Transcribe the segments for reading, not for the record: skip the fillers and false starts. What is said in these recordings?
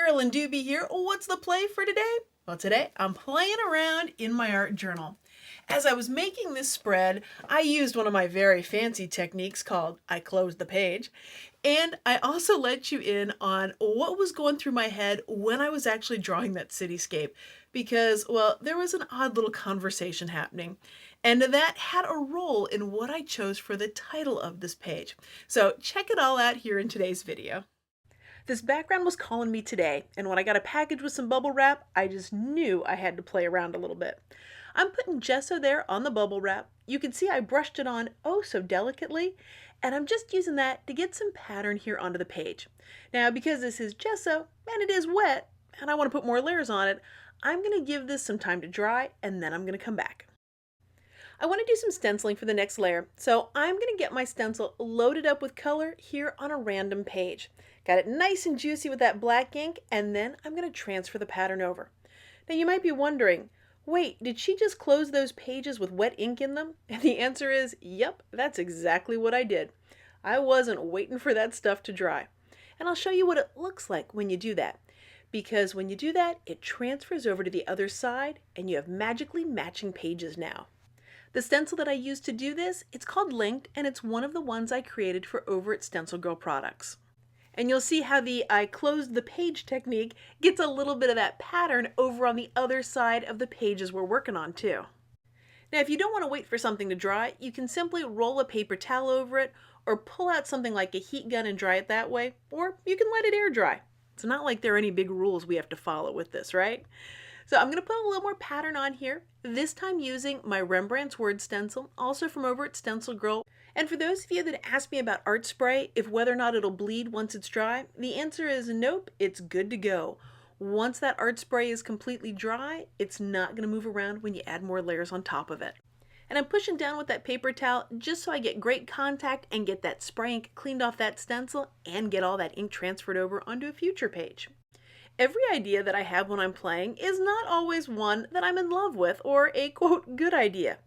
Carolyn Dube here. What's the play for today? Well, today I'm playing around in my art journal. As I was making this spread, I used one of my very fancy techniques called I closed the page. And I also let you in on what was going through my head when I was actually drawing that cityscape. Because, well, there was an odd little conversation happening. And that had a role in what I chose for the title of this page. So check it all out here in today's video. This background was calling me today, and when I got a package with some bubble wrap, I just knew I had to play around a little bit. I'm putting gesso there on the bubble wrap. You can see I brushed it on oh so delicately, and I'm just using that to get some pattern here onto the page. Now, because this is gesso, and it is wet, and I want to put more layers on it, I'm going to give this some time to dry, and then I'm going to come back. I want to do some stenciling for the next layer, so I'm going to get my stencil loaded up with color here on a random page. Got it nice and juicy with that black ink, and then I'm going to transfer the pattern over. Now you might be wondering, wait, did she just close those pages with wet ink in them? And the answer is, yep, that's exactly what I did. I wasn't waiting for that stuff to dry. And I'll show you what it looks like when you do that. Because when you do that, it transfers over to the other side, and you have magically matching pages now. The stencil that I used to do this, it's called Linked, and it's one of the ones I created for over at StencilGirl Products. And you'll see how the I closed the page technique gets a little bit of that pattern over on the other side of the pages we're working on too. Now, if you don't want to wait for something to dry, you can simply roll a paper towel over it or pull out something like a heat gun and dry it that way, or you can let it air dry. It's not like there are any big rules we have to follow with this, right? So I'm going to put a little more pattern on here, this time using my Rembrandt's Word stencil, also from over at StencilGirl. And for those of you that ask me about art spray, if whether or not it'll bleed once it's dry, the answer is nope, it's good to go. Once that art spray is completely dry, it's not going to move around when you add more layers on top of it. And I'm pushing down with that paper towel just so I get great contact and get that spray ink cleaned off that stencil and get all that ink transferred over onto a future page. Every idea that I have when I'm playing is not always one that I'm in love with or a quote good idea.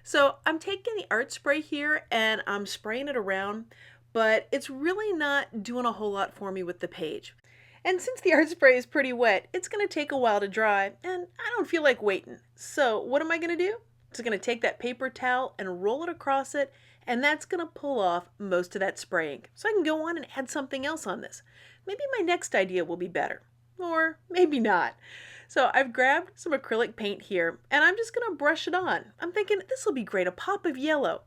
So I'm taking the art spray here and I'm spraying it around, but it's really not doing a whole lot for me with the page. And since the art spray is pretty wet, it's going to take a while to dry and I don't feel like waiting. So what am I going to do? Just going to take that paper towel and roll it across it, and that's going to pull off most of that spray ink. So I can go on and add something else on this. Maybe my next idea will be better. Or maybe not. So I've grabbed some acrylic paint here and I'm just going to brush it on. I'm thinking this will be great, a pop of yellow.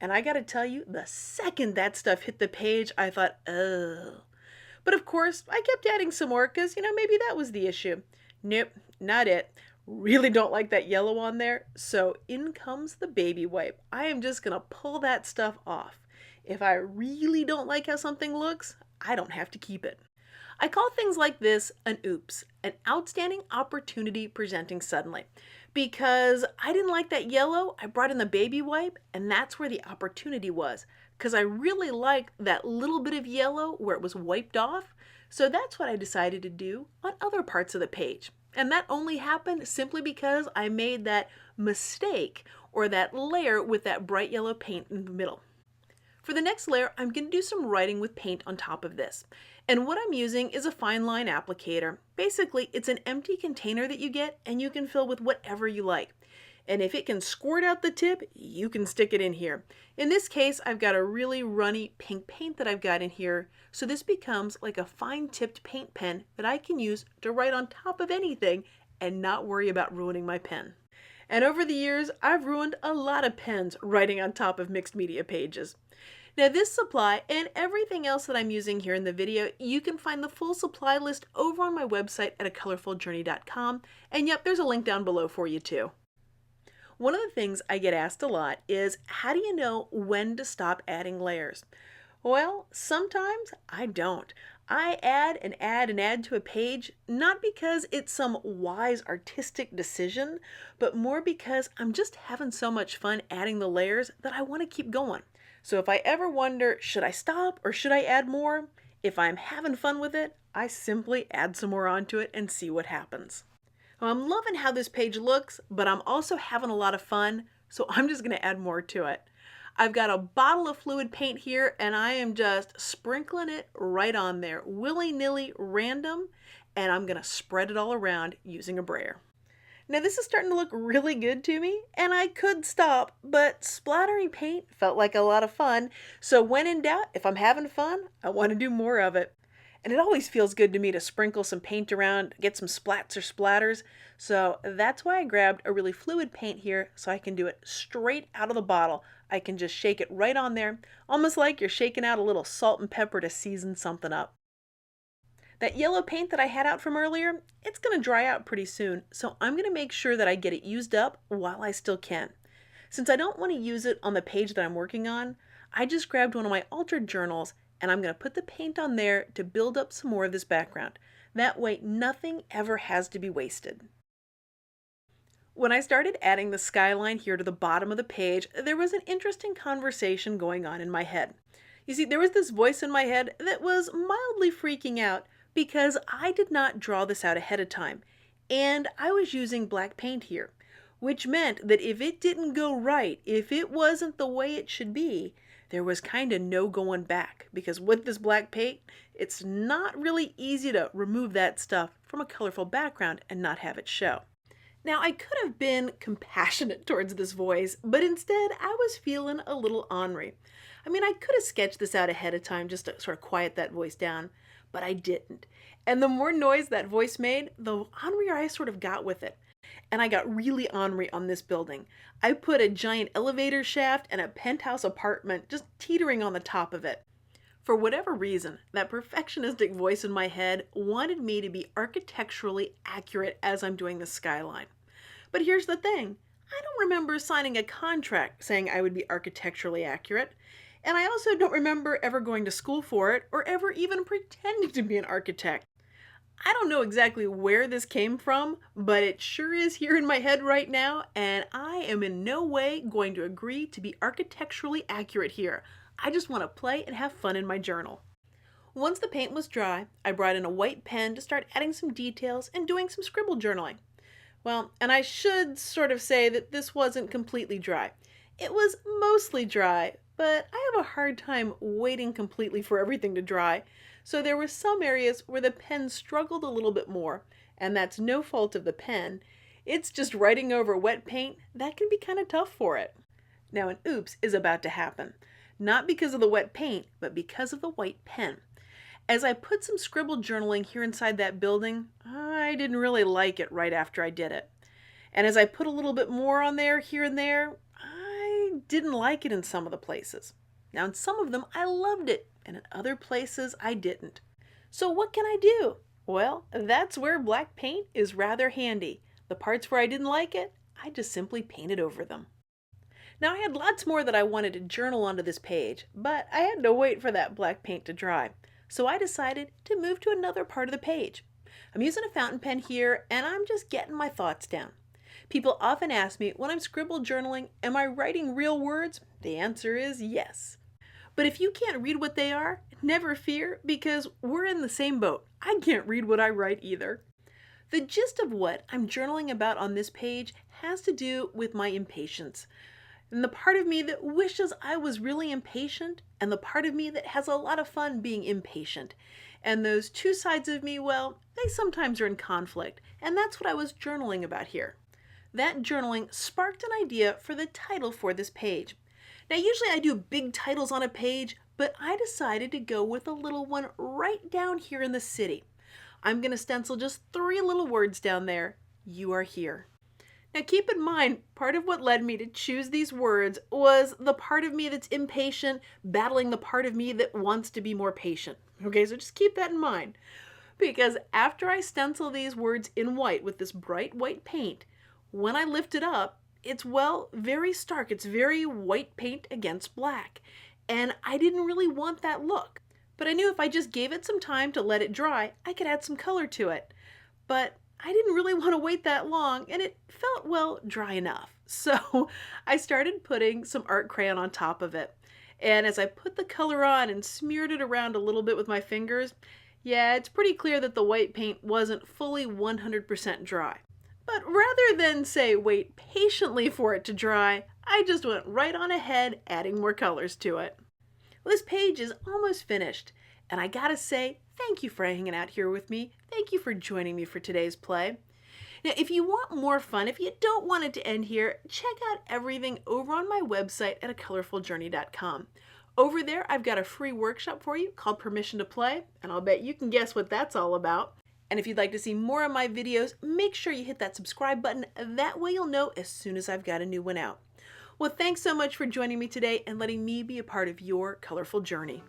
And I got to tell you, the second that stuff hit the page, I thought, oh. But of course, I kept adding some more because, maybe that was the issue. Nope, not it. Really don't like that yellow on there. So in comes the baby wipe. I am just going to pull that stuff off. If I really don't like how something looks, I don't have to keep it. I call things like this an oops, an outstanding opportunity presenting suddenly. Because I didn't like that yellow, I brought in the baby wipe, and that's where the opportunity was. Because I really liked that little bit of yellow where it was wiped off. So that's what I decided to do on other parts of the page. And that only happened simply because I made that mistake or that layer with that bright yellow paint in the middle. For the next layer, I'm going to do some writing with paint on top of this. And what I'm using is a fine line applicator. Basically, it's an empty container that you get and you can fill with whatever you like. And if it can squirt out the tip, you can stick it in here. In this case, I've got a really runny pink paint that I've got in here. So this becomes like a fine tipped paint pen that I can use to write on top of anything and not worry about ruining my pen. And over the years, I've ruined a lot of pens writing on top of mixed media pages. Now this supply and everything else that I'm using here in the video, you can find the full supply list over on my website at acolorfuljourney.com. And yep, there's a link down below for you too. One of the things I get asked a lot is, how do you know when to stop adding layers? Well, sometimes I don't. I add and add and add to a page, not because it's some wise artistic decision, but more because I'm just having so much fun adding the layers that I want to keep going. So if I ever wonder, should I stop or should I add more? If I'm having fun with it, I simply add some more onto it and see what happens. Now, I'm loving how this page looks, but I'm also having a lot of fun, so I'm just going to add more to it. I've got a bottle of fluid paint here and I am just sprinkling it right on there, willy-nilly, random. and I'm gonna spread it all around using a brayer. Now this is starting to look really good to me, and I could stop, but splattering paint felt like a lot of fun, so when in doubt, if I'm having fun, I want to do more of it. And it always feels good to me to sprinkle some paint around, get some splats or splatters, so that's why I grabbed a really fluid paint here so I can do it straight out of the bottle. I can just shake it right on there, almost like you're shaking out a little salt and pepper to season something up. That yellow paint that I had out from earlier, it's going to dry out pretty soon, so I'm going to make sure that I get it used up while I still can. Since I don't want to use it on the page that I'm working on, I just grabbed one of my altered journals and I'm going to put the paint on there to build up some more of this background. That way nothing ever has to be wasted. When I started adding the skyline here to the bottom of the page, there was an interesting conversation going on in my head. You see, there was this voice in my head that was mildly freaking out because I did not draw this out ahead of time, and I was using black paint here, which meant that if it didn't go right, if it wasn't the way it should be, there was kind of no going back, because with this black paint, it's not really easy to remove that stuff from a colorful background and not have it show. Now, I could have been compassionate towards this voice, but instead I was feeling a little ornery. I mean, I could have sketched this out ahead of time just to sort of quiet that voice down, but I didn't. And the more noise that voice made, the ornerier I sort of got with it. And I got really ornery on this building. I put a giant elevator shaft and a penthouse apartment just teetering on the top of it. For whatever reason, that perfectionistic voice in my head wanted me to be architecturally accurate as I'm doing the skyline. But here's the thing. I don't remember signing a contract saying I would be architecturally accurate. And I also don't remember ever going to school for it or ever even pretending to be an architect. I don't know exactly where this came from, but it sure is here in my head right now, and I am in no way going to agree to be architecturally accurate here. I just want to play and have fun in my journal. Once the paint was dry, I brought in a white pen to start adding some details and doing some scribble journaling. Well, and I should sort of say that this wasn't completely dry. It was mostly dry, but I have a hard time waiting completely for everything to dry. So there were some areas where the pen struggled a little bit more, and that's no fault of the pen. It's just writing over wet paint that can be kind of tough for it. Now an oops is about to happen. Not because of the wet paint, but because of the white pen. As I put some scribble journaling here inside that building, I didn't really like it right after I did it. And as I put a little bit more on there here and there, I didn't like it in some of the places. Now in some of them I loved it, and in other places I didn't. So what can I do? Well, that's where black paint is rather handy. The parts where I didn't like it, I just simply painted over them. Now I had lots more that I wanted to journal onto this page, but I had to wait for that black paint to dry. So I decided to move to another part of the page. I'm using a fountain pen here, and I'm just getting my thoughts down. People often ask me when I'm scribble journaling, am I writing real words? The answer is yes. But if you can't read what they are, never fear, because we're in the same boat. I can't read what I write either. The gist of what I'm journaling about on this page has to do with my impatience. And the part of me that wishes I was really impatient, and the part of me that has a lot of fun being impatient. And those two sides of me, well, they sometimes are in conflict, and that's what I was journaling about here. That journaling sparked an idea for the title for this page. Now usually I do big titles on a page, but I decided to go with a little one right down here in the city. I'm going to stencil just 3 little words down there. You are here. Now keep in mind, part of what led me to choose these words was the part of me that's impatient battling the part of me that wants to be more patient. Okay, so just keep that in mind. Because after I stencil these words in white with this bright white paint, when I lift it up, it's, well, very stark. It's very white paint against black. And I didn't really want that look. But I knew if I just gave it some time to let it dry, I could add some color to it. But I didn't really want to wait that long, and it felt, well, dry enough. So I started putting some art crayon on top of it. And as I put the color on and smeared it around a little bit with my fingers, yeah, it's pretty clear that the white paint wasn't fully 100% dry. But rather than say wait patiently for it to dry, I just went right on ahead adding more colors to it. Well, this page is almost finished, And I gotta say, thank you for hanging out here with me. Thank you for joining me for today's play. Now, if you want more fun, if you don't want it to end here, check out everything over on my website at acolorfuljourney.com. Over there, I've got a free workshop for you called Permission to Play, and I'll bet you can guess what that's all about. And if you'd like to see more of my videos, make sure you hit that subscribe button. That way you'll know as soon as I've got a new one out. Well, thanks so much for joining me today and letting me be a part of your colorful journey.